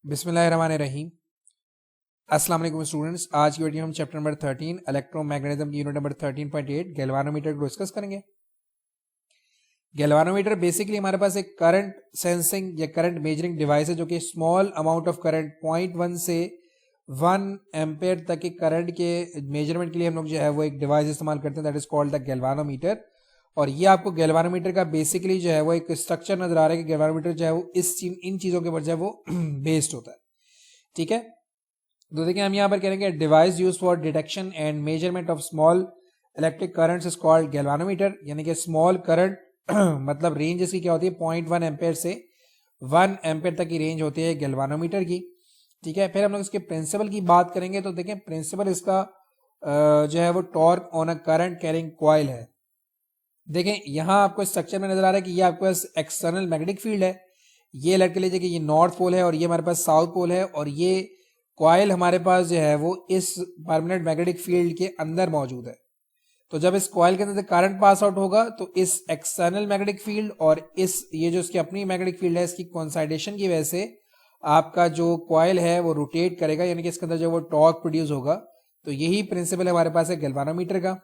बिस्मिल्लाहिर्रहमानिर्रहीम। अस्सलाम वालेकुम स्टूडेंट्स। आज की वीडियो हम चैप्टर नंबर 13 इलेक्ट्रोमैग्नेटिज्म की यूनिट नंबर 13.8 गैल्वानोमीटर को डिस्कस करेंगे। गैल्वानोमीटर बेसिकली हमारे पास एक करंट सेंसिंग या करंट मेजरिंग डिवाइस है जो कि स्मॉल अमाउंट ऑफ करंट 0.1 से 1 एम्पेयर तक के करंट के मेजरमेंट के लिए हम लोग जो है वो एक डिवाइस इस्तेमाल करते हैं, that is called the galvanometer. और ये आपको गैल्वानोमीटर का बेसिकली जो है वो एक स्ट्रक्चर नजर आ रहा है कि गैल्वानोमीटर जो है वो इन चीजों के ऊपर जो है वो बेस्ड होता है। ठीक है, तो देखिए हम यहाँ पर करेंगे device use for detection and measurement of small electric currents is called galvanometer. यानी कि स्मॉल करंट मतलब रेंज इसकी क्या होती है 0.1 एम्पेयर से 1 एम्पेयर तक की रेंज होती है गैल्वानोमीटर की। ठीक है, फिर हम लोग इसके प्रिंसिपल की बात करेंगे। तो देखें प्रिंसिपल इसका जो है वो torque on a current carrying coil है। देखें यहाँ आपको स्ट्रक्चर में नजर आ रहा है कि ये आपके पास एक्सटर्नल मैग्नेटिक फील्ड है। ये लग के लीजिए कि ये नॉर्थ पोल है और ये हमारे पास साउथ पोल है, और ये कॉइल हमारे पास जो है वो इस परमानेंट मैग्नेटिक फील्ड के अंदर मौजूद है। तो जब इस कॉइल के अंदर से करंट पास आउट होगा तो इस एक्सटर्नल मैग्नेटिक फील्ड और इस ये जो इसकी अपनी मैग्नेटिक फील्ड है इसकी कॉन्साइडेशन की वजह से आपका जो कॉइल है वो रोटेट करेगा, यानी कि इसके अंदर जो वो टॉर्क प्रोड्यूस होगा। तो यही प्रिंसिपल हमारे पास है गैल्वानोमीटर का।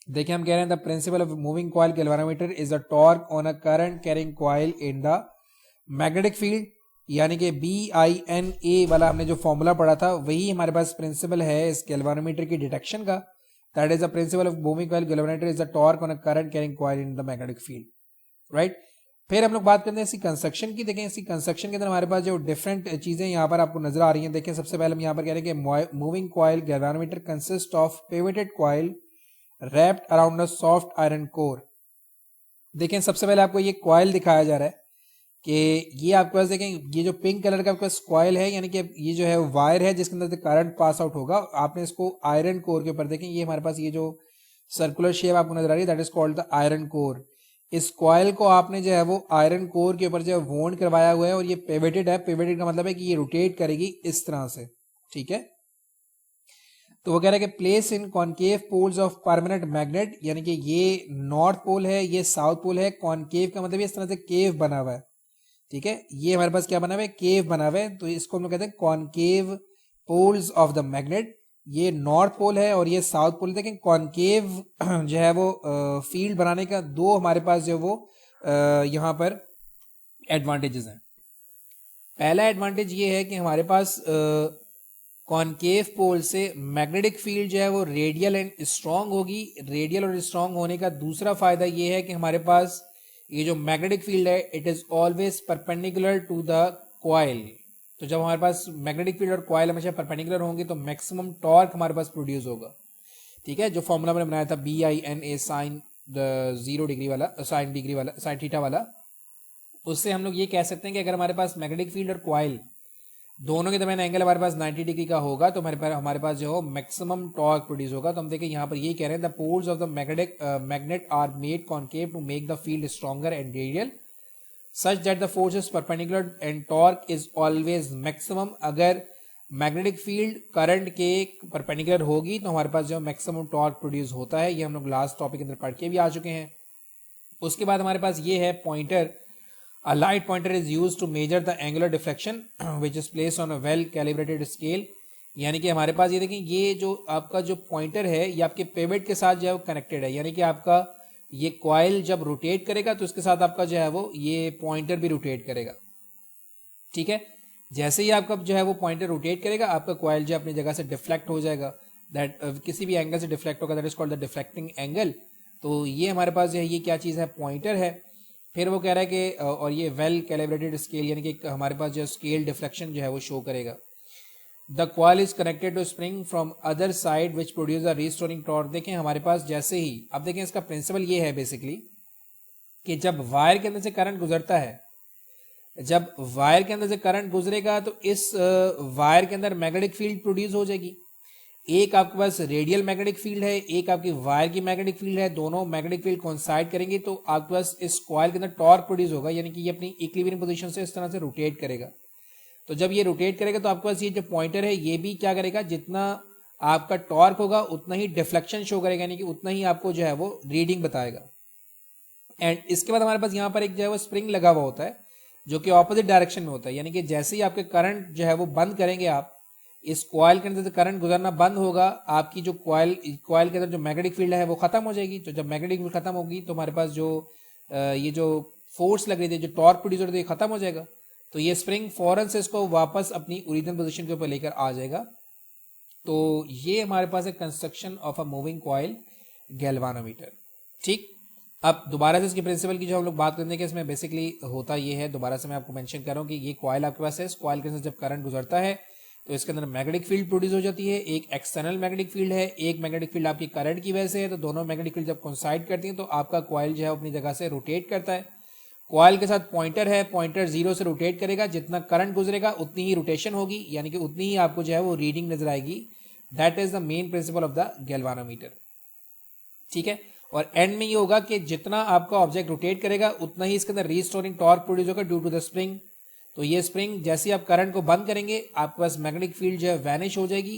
देखिए हम कह रहे हैं the principle of moving coil galvanometer is the torque on a current carrying coil in the magnetic field. यानी कि BINA वाला हमने जो फॉर्मूला पढ़ा था वही हमारे पास प्रिंसिपल है इस गैल्वानोमीटर की डिटेक्शन का। That is the principle of moving coil galvanometer is the torque on a current carrying coil in the magnetic field, right. फिर हम लोग बात करते हैं इसकी कंस्ट्रक्शन की। देखें इसकी कंस्ट्रक्शन के अंदर हमारे पास जो डिफरेंट चीजें यहाँ पर आपको नजर आ रही हैं। देखें सबसे पहले हम यहाँ पर कह रहे हैं कि moving coil galvanometer consist of pivoted coil wrapped around a soft iron core. देखें सबसे पहले आपको ये कॉइल दिखाया जा रहा है कि ये आपके पास देखें ये जो पिंक कलर का आपके पास कॉइल है, यानी कि ये जो है वायर है जिसके अंदर से करंट पास आउट होगा। आपने इसको आयरन कोर के ऊपर देखें, ये हमारे पास ये जो सर्कुलर शेप आपको नजर आ रही है that is called the iron core. इस कॉइल को आपने जो है वो आयरन कोर के ऊपर जो है वोंड करवाया हुआ है और ये पिवटेड है। पिवटेड का मतलब है कि ये रोटेट करेगी इस तरह से। ठीक है, तो वो कह रहा है कि place in concave poles of permanent magnet, यानी कि ये नॉर्थ पोल है ये साउथ पोल है। कॉनकेव का मतलब इस तरह से केव बना हुआ है। ठीक है, ये हमारे पास क्या बना हुआ है केव बना हुआ है, तो इसको हम लोग कहते हैं concave poles of the magnet. ये नॉर्थ पोल है और ये साउथ पोल। देखें कॉनकेव जो है वो फील्ड बनाने का दो हमारे पास जो वो यहाँ पर एडवांटेजेस हैं। पहला एडवांटेज ये है कि हमारे पास कॉनकेव पोल से मैग्नेटिक फील्ड जो है वो रेडियल एंड स्ट्रांग होगी। रेडियल और स्ट्रांग होने का दूसरा फायदा ये है कि हमारे पास ये जो मैग्नेटिक फील्ड है it is always perpendicular to the coil. तो जब हमारे पास मैग्नेटिक फील्ड और कॉइल हमेशा परपेंडिकुलर होंगे तो मैक्सिमम टॉर्क हमारे पास प्रोड्यूस होगा। ठीक है, जो फॉर्मूला मैंने बनाया था BINA साइन द 0 डिग्री वाला साइन थीटा वाला, उससे हम लोग ये कह सकते हैं कि अगर हमारे पास मैग्नेटिक फील्ड और कॉइल दोनों के दरमियान एंगल हमारे पास 90 डिग्री का होगा तो हमारे पास जो मैक्सिमम टॉर्क प्रोड्यूस होगा। तो हम देखें यहाँ पर ये कह रहे हैं the poles of the magnet are made concave to make the field stronger and radial such that the force is perpendicular and torque is always maximum. अगर मैग्नेटिक फील्ड करंट के परपेंडिकुलर होगी तो हमारे पास जो मैक्सिमम टॉर्क प्रोड्यूस होता है। ये हम लोग लास्ट टॉपिक के अंदर पढ़ के भी आ चुके हैं। उसके बाद हमारे पास ये है pointer. A light pointer is used to measure the angular deflection which is placed on a well calibrated scale। यानी कि हमारे पास ये देखें ये जो आपका जो पॉइंटर है ये आपके पिवट के साथ जो है वो कनेक्टेड है। यानी कि आपका ये कॉइल जब रोटेट करेगा तो इसके साथ आपका जो है वो ये पॉइंटर भी रोटेट करेगा। ठीक है, जैसे ही आपका जो है वो पॉइंटर रोटेट करेगा आपका कॉइल जो अपनी जगह से डिफ्लेक्ट हो जाएगा। दैट किसी भी एंगल से डिफ्लेक्ट होगा, that is called the deflecting angle. तो ये हमारे पास जो है ये क्या चीज़ है पॉइंटर है। फिर वो कह रहा है कि और ये वेल कैलिब्रेटेड स्केल, यानी कि हमारे पास जो स्केल डिफ्लेक्शन जो है वो शो करेगा। The coil is connected to spring from other side which produce a restoring torque. देखें हमारे पास जैसे ही अब देखें इसका प्रिंसिपल ये है बेसिकली कि जब वायर के अंदर से करंट गुजरता है, जब वायर के अंदर से करंट गुजरेगा तो इस वायर के अंदर मैग्नेटिक फील्ड प्रोड्यूस हो जाएगी। एक आपके पास रेडियल मैग्नेटिक फील्ड है, एक आपकी वायर की मैग्नेटिक फील्ड है। दोनों मैग्नेटिक फील्ड कोइंसाइड करेंगे तो आपके पास इस कॉइल के अंदर टॉर्क प्रोड्यूस होगा, यानी कि ये अपनी इक्विलिब्रियम पोजीशन से इस तरह से रोटेट करेगा। तो जब ये रोटेट करेगा तो आपके पास ये जो पॉइंटर है ये भी क्या करेगा, जितना आपका टॉर्क होगा उतना ही डिफ्लेक्शन शो करेगा, यानी कि उतना ही आपको जो है वो रीडिंग बताएगा। एंड इसके बाद हमारे पास यहाँ पर एक जो है वो स्प्रिंग लगा हुआ होता है जो कि ऑपोजिट डायरेक्शन में होता है, यानी कि जैसे ही आपके करंट जो है वो बंद करेंगे आप, इस कॉइल के अंदर से करंट गुजरना बंद होगा, आपकी जो कॉइल के अंदर जो मैग्नेटिक फील्ड है वो खत्म हो जाएगी। तो जब मैग्नेटिक फील्ड खत्म होगी तो हमारे पास जो ये जो फोर्स लग रही थी, जो टॉर्क प्रोड्यूस हो रही थी, खत्म हो जाएगा। तो ये स्प्रिंग फौरन से इसको वापस अपनी ओरिजिनल पोजीशन के ऊपर लेकर आ जाएगा। तो ये हमारे पास है construction of a moving coil galvanometer. ठीक, अब दोबारा से इसकी प्रिंसिपल की जो हम लोग बात करने के, इसमें बेसिकली होता ये है, दोबारा से मैं आपको मेंशन कर रहा हूँ कि ये कॉइल आपके पास है, इस कॉइल के अंदर जब करंट गुजरता है तो इसके अंदर मैग्नेटिक फील्ड प्रोड्यूस हो जाती है। एक एक्सटर्नल मैग्नेटिक फील्ड है, एक मैग्नेटिक फील्ड आपकी करंट की वजह से है। तो दोनों मैग्नेटिक फील्ड जब कोइंसाइड करती हैं तो आपका कॉइल जो है अपनी जगह से रोटेट करता है। कॉइल के साथ पॉइंटर है, पॉइंटर 0 से रोटेट करेगा, जितना करंट गुजरेगा उतनी ही रोटेशन होगी, यानी कि उतनी ही आपको जो है वो रीडिंग नजर आएगी। That is the main principle of the galvanometer. ठीक है, और एंड में ये होगा कि जितना आपका ऑब्जेक्ट रोटेट करेगा उतना ही इसके अंदर रीस्टोरिंग टॉर्क प्रोड्यूस होगा ड्यू टू द स्प्रिंग। तो ये स्प्रिंग जैसे ही आप करंट को बंद करेंगे आपके पास मैग्नेटिक फील्ड जो है वैनिश हो जाएगी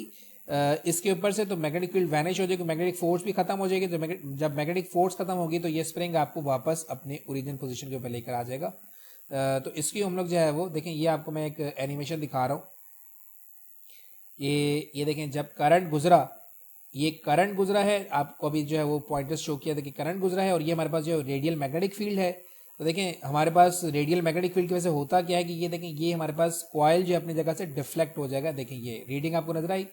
इसके ऊपर से। तो मैग्नेटिक फील्ड वैनिश हो जाएगी, मैग्नेटिक फोर्स भी खत्म हो जाएगी। तो जब मैग्नेटिक फोर्स खत्म होगी तो ये स्प्रिंग आपको वापस अपने ओरिजिनल पोजीशन के ऊपर लेकर आ जाएगा। तो इसकी हम लोग जो है वो देखें, ये आपको मैं एक एनिमेशन दिखा रहा हूँ। ये देखें, जब करंट गुजरा, ये करंट गुजरा है, आपको अभी जो है वो पॉइंटर्स शो किया था कि करंट गुजरा है, और ये हमारे पास जो रेडियल मैग्नेटिक फील्ड है। तो देखें हमारे पास रेडियल मैग्नेटिक फील्ड की वजह से होता क्या है कि ये देखें, ये हमारे पास कॉइल जो अपनी जगह से डिफ्लेक्ट हो जाएगा। देखें ये रीडिंग आपको नजर आई,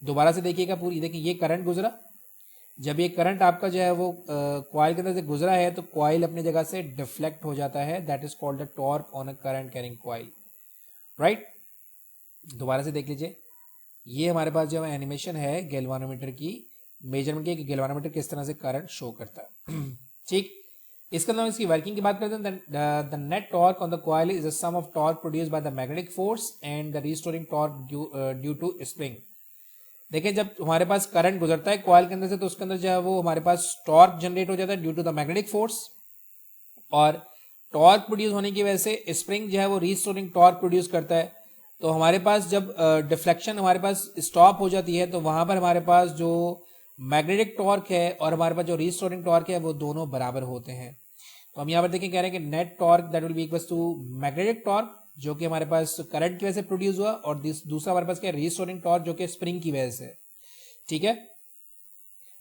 दोबारा से देखिएगा पूरी। देखें ये करंट गुजरा, जब ये करंट आपका जो है वो कॉइल के अंदर से गुजरा है तो कॉइल अपनी जगह से डिफ्लेक्ट हो जाता है। That is called the torque on a current carrying coil, right. दोबारा से देख लीजिए, ये हमारे पास जो एनिमेशन है गैल्वानोमीटर की मेजरमेंट की, गैल्वानोमीटर किस तरह से करंट शो करता है। ठीक, इसके अंदर इसकी वर्किंग की बात करते हैं। The net torque on the coil is the sum of torque produce by the magnetic force and the restoring torque due to spring. देखिए जब हमारे पास करंट गुजरता है कॉइल के अंदर से तो उसके अंदर जो है वो हमारे पास टॉर्क जनरेट हो जाता है due to the magnetic force, और टॉर्क प्रोड्यूस होने की वजह से स्प्रिंग जो है वो रीस्टोरिंग टॉर्क प्रोड्यूस करता है। तो हमारे पास जब डिफ्लेक्शन हमारे पास स्टॉप हो जाती है तो वहां पर हमारे पास जो मैग्नेटिक टॉर्क है और हमारे पास जो रीस्टोरिंग टॉर्क है वो दोनों बराबर होते हैं। तो हम यहाँ पर देखें, कह रहे हैं कि net torque that will be equal to magnetic torque जो कि हमारे पास करंट की वजह से प्रोड्यूस हुआ, और दूसरा हमारे पास क्या है, रीस्टोरिंग टॉर्क जो कि स्प्रिंग की वजह से। ठीक है,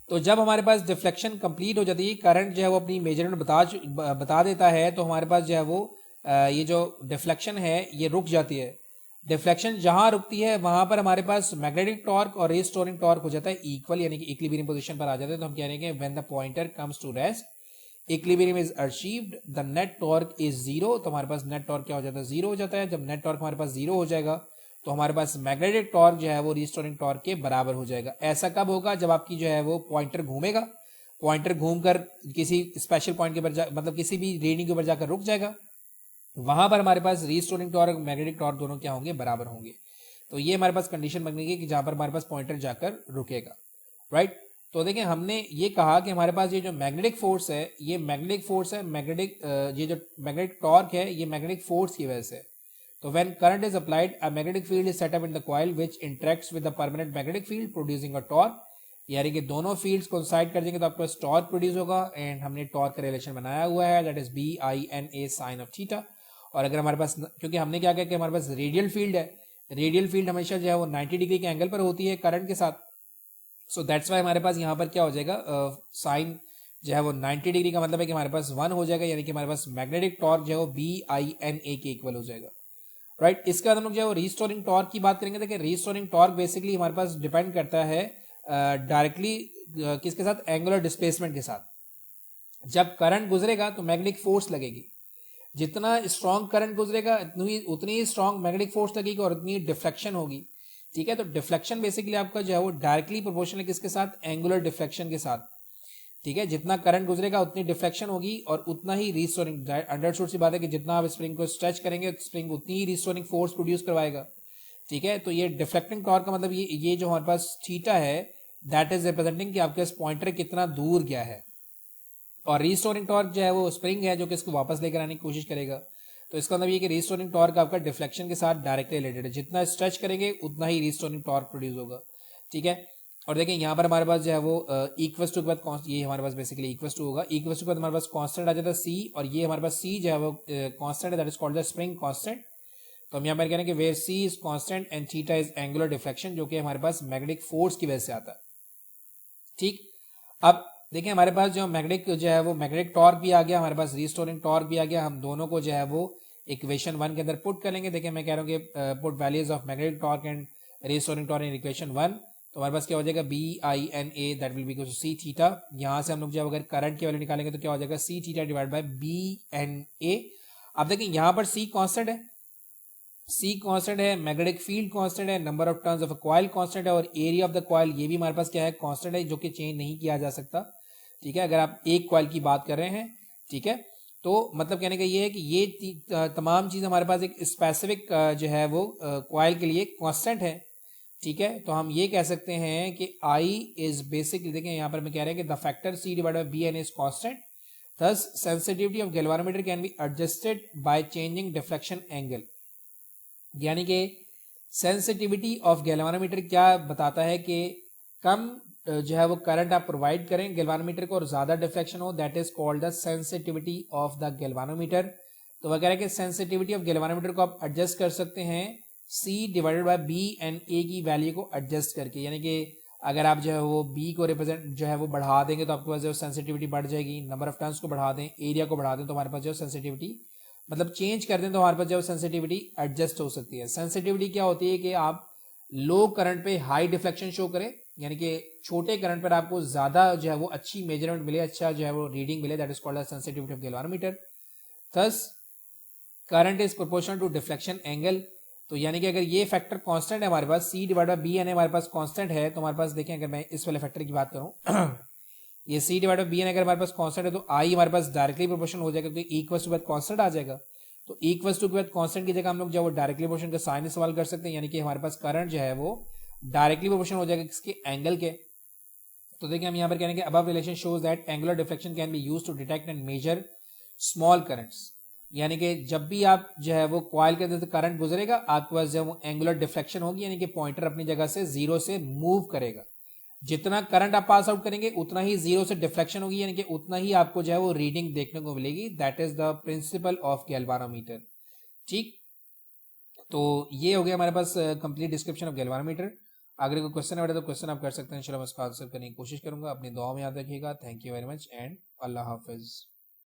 तो जब हमारे पास डिफ्लेक्शन कंप्लीट हो जाती है, करंट जो है वो अपनी मेजरमेंट बता देता है, तो हमारे पास जो है वो ये जो डिफ्लेक्शन है ये रुक जाती है। डिफ्लेक्शन जहां रुकती है वहां पर हमारे पास मैग्नेटिक टॉर्क और रीस्टोरिंग टॉर्क हो जाता है इक्वल, यानी कि इक्विलिब्रियम पोजीशन पर आ जाता है। तो हम कह रहे हैं कि when the pointer comes to rest equilibrium is achieved, the net torque is zero. तो हमारे पास नेट टॉर्क क्या हो जाता है, जीरो हो जाता है। जब नेट टॉर्क हमारे पास जीरो हो जाएगा तो हमारे पास मैग्नेटिक टॉर्क जो है वो रीस्टोरिंग टॉर्क के बराबर हो जाएगा। ऐसा कब होगा, जब आपकी जो है वो पॉइंटर घूमेगा, पॉइंटर घूमकर किसी स्पेशल पॉइंट के ऊपर मतलब किसी भी रीडिंग के ऊपर जाकर रुक जाएगा, वहां पर हमारे पास रीस्टोरिंग टॉर्क और मैग्नेटिक टॉर्क दोनों क्या होंगे, बराबर होंगे। तो ये हमारे पास कंडीशन बनेगी कि जहां पर हमारे पास पॉइंटर जाकर रुकेगा, राइट। तो देखें हमने ये कहा कि हमारे पास ये जो मैग्नेटिक फोर्स है, ये मैग्नेटिक फोर्स है, ये जो मैग्नेटिक टॉर्क है ये मैग्नेटिक फोर्स की वजह से। तो when current is applied, a magnetic field is set up in the coil which interacts with the permanent magnetic field producing a torque। यानी कि दोनों फील्ड्स कोइंसाइड कर देंगे तो आपके पास टॉर्क प्रोड्यूस होगा, एंड हमने टॉर्क का रिलेशन बनाया हुआ है, that is BINA sine of theta. और अगर हमारे पास, क्योंकि हमने क्या किया कि हमारे पास रेडियल फील्ड है, रेडियल फील्ड हमेशा जो है वो 90 डिग्री के एंगल पर होती है करंट के साथ। सो दैट्स वाई हमारे पास यहाँ पर क्या हो जाएगा, साइन जो है वो 90 डिग्री का मतलब है कि हमारे पास 1 हो जाएगा, यानी कि हमारे पास मैग्नेटिक टॉर्क जो है वो BINA के इक्वल हो जाएगा, राइट। इसके बाद हम लोग जो है रीस्टोरिंग टॉर्क की बात करेंगे। देखिए रीस्टोरिंग टॉर्क बेसिकली हमारे पास डिपेंड करता है डायरेक्टली किसके साथ, एंगुलर डिस्प्लेसमेंट के साथ। जब करंट गुजरेगा तो मैग्नेटिक फोर्स लगेगी, जितना स्ट्रॉन्ग करंट गुजरेगा उतनी ही स्ट्रॉन्ग मैग्नेटिक फोर्स लगेगी और उतनी डिफ्लेक्शन होगी। ठीक है, तो डिफ्लेक्शन बेसिकली आपका जो है वो डायरेक्टली प्रोपोर्शनल किसके साथ, एंगुलर डिफ्लेक्शन के साथ। ठीक है, जितना करंट गुजरेगा उतनी डिफ्लेक्शन होगी और उतना ही रीस्टोरिंग, अंडरस्टूड सी बात है कि जितना आप स्प्रिंग को स्ट्रेच करेंगे स्प्रिंग उतनी ही रीस्टोरिंग फोर्स प्रोड्यूस करवाएगा। ठीक है, तो ये डिफ्लेक्टिंग टॉर्क का मतलब ये जो हमारे पास थीटा है दैट इज रिप्रेजेंटिंग कि आपके पास पॉइंटर कितना दूर गया है, और रीस्टोरिंग टॉर्क जो है वो स्प्रिंग है जो कि इसको वापस लेकर आने की कोशिश करेगा। तो इसका मतलब ये कि रीस्टोरिंग टॉर्क आपका डिफ्लेक्शन के साथ डायरेक्टली रिलेटेड है, जितना स्ट्रेच करेंगे उतना ही रीस्टोरिंग टॉर्क प्रोड्यूस होगा। ठीक है, और देखें यहाँ पर हमारे पास जो है वो इक्वस टू के बाद ये हमारे पास बेसिकली इक्वस टू होगा, इक्वस टू के बाद हमारे पास कांस्टेंट आ जाता है सी, और ये हमारे पास सी जो है वो कांस्टेंट है, that is called the spring constant. तो हम यहाँ पर कह रहे हैं कि where C is constant and theta is angular deflection, जो कि हमारे पास मैग्नेटिक फोर्स की वजह से आता है। ठीक, अब देखिए हमारे पास जो मैग्नेटिक जो है वो मैग्नेटिक टॉर्क भी आ गया, हमारे पास रिस्टोरिंग टॉर्क भी आ गया। हम दोनों को जो है वो इक्वेशन 1 के अंदर पुट कर लेंगे। देखिए मैं कह रहा हूँ कि put values of magnetic torque and restoring torque in equation 1। तो हमारे पास क्या हो जाएगा, BINA that will be equal to C theta. यहाँ से हम लोग जब अगर करंट की वैल्यू निकालेंगे तो क्या हो जाएगा, C theta divide by BNA। अब देखिए यहाँ पर सी कांस्टेंट है, सी कांस्टेंट है, मैग्नेटिक फील्ड कांस्टेंट है, number of turns of a coil constant है, और एरिया ऑफ द कॉइल ये भी हमारे पास क्या है, कांस्टेंट है, जो कि चेंज नहीं किया जा सकता। ठीक है, अगर आप एक कॉइल की बात कर रहे हैं, ठीक है, तो मतलब कहने का ये है कि ये तमाम चीज हमारे पास एक स्पेसिफिक जो है वो कॉइल के लिए कांस्टेंट है। ठीक है, तो हम ये कह सकते हैं कि I इज बेसिकली, देखें यहाँ पर मैं कह रहे हैं कि the factor C divide bye BN is constant, thus sensitivity of galvanometer can be adjusted by changing deflection angle। यानी कि सेंसिटिविटी ऑफ गैल्वानोमीटर क्या बताता है कि कम जो है वो करंट आप प्रोवाइड करें गैल्वानोमीटर को और ज्यादा डिफ्लेक्शन हो, that is called the sensitivity of the galvanometer. तो वह कह रहे हैं कि सेंसिटिविटी ऑफ गैल्वानोमीटर को आप एडजस्ट कर सकते हैं C divided by B and A की वैल्यू को एडजस्ट करके। यानी कि अगर आप जो है वो B को रिप्रेजेंट जो है वो बढ़ा देंगे तो आपके पास जो सेंसिटिविटी बढ़ जाएगी, नंबर ऑफ टर्न्स को बढ़ा दें, एरिया को बढ़ा दें, तो हमारे पास जो सेंसिटिविटी मतलब चेंज कर दें तो हमारे पास जो सेंसिटिविटी एडजस्ट हो सकती है। सेंसिटिविटी क्या होती है कि आप लो करंट पे हाई डिफ्लेक्शन शो करें, यानी कि छोटे करंट पर आपको ज्यादा जो है वो अच्छी मेजरमेंट मिले, अच्छा जो है वो रीडिंग मिले, that is called sensitivity of galvanometer. Thus current is proportional to deflection angle. तो यानी कि अगर ये फैक्टर कांस्टेंट है हमारे पास, C डिवाइड बाय B यानी हमारे पास कांस्टेंट है, तो हमारे पास देखें अगर मैं इस वाले फैक्टर की बात करूं ये C डिवाइड बाय B अगर हमारे पास कांस्टेंट है तो I हमारे पास डायरेक्टली प्रोपोर्शनल हो जाएगा, क्योंकि इक्वल टू बाद कांस्टेंट आ जाएगा। तो इक्वल टू के बाद कांस्टेंट की जगह हम लोग जो डायरेक्टली प्रोपोर्शनल का साइन इस्तेमाल कर सकते हैं, यानी कि हमारे पास करंट जो है वो डायरेक्टली प्रोपोर्शनल हो जाएगा किसके, एंगल के। तो देखिए हम यहाँ पर कहने के above relation shows that angular deflection can be used to detect and measure small currents. यानी कि जब भी आप जो है वो कॉइल के अंदर करंट गुजरेगा आपके पास जो वो एंगुलर डिफ्लेक्शन होगी, यानी कि पॉइंटर अपनी जगह से जीरो से मूव करेगा। जितना करंट आप पास आउट करेंगे उतना ही जीरो से डिफ्लेक्शन होगी, यानी कि उतना ही आपको जो है वो रीडिंग देखने को मिलेगी। That is the principle of galvanometer. ठीक, तो ये हो गया हमारे पास कंप्लीट डिस्क्रिप्शन ऑफ गैल्वानोमीटर। अगर कोई क्वेश्चन है तो क्वेश्चन आप कर सकते हैं, चलो मैं उसका आंसर करने की कोशिश करूंगा। अपनी दुआ में याद रखिएगा। Thank you very much and Allah Hafiz.